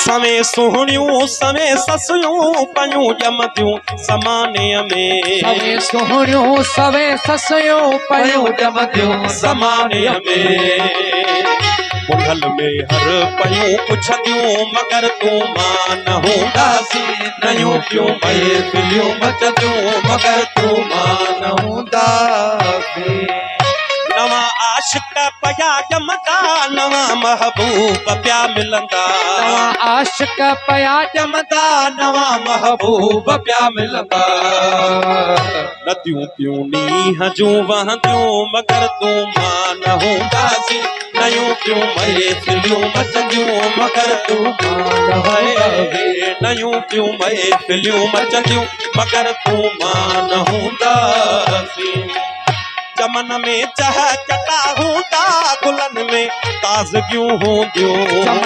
सवे सुहणियूं सवे ससियूं पयूं ॼमदियूं ज़माने में सवे सुहणियूं सवे ससियूं पयूं ॼमदियूं ज़माने में मुंडल में हर पयूं पुछदियूं मगर तूं मां न हूंदासीं नयूं पियूं महफ़िलियूं मचदियूं मगर तूं मां न हूंदासीं नवा आशिक पया ॼमदा नवा महबूब पिया मिलंदा नवा आशिक पया ॼमदा नवा महबूब पिया मिलंदा नदियूं पियूं नींहं जूं वहंदियूं मगर तूं मां न हूंदासीं नयूं पियूं महफ़िलियूं मचंदियूं मगर तूं मां न हूंदासीं नयूं पियूं महफ़िलियूं मचंदियूं मगर तूं मां न हूंदासीं चमन में चह चटा हूंदा गुलन में ताज़गियूं हूंदियूं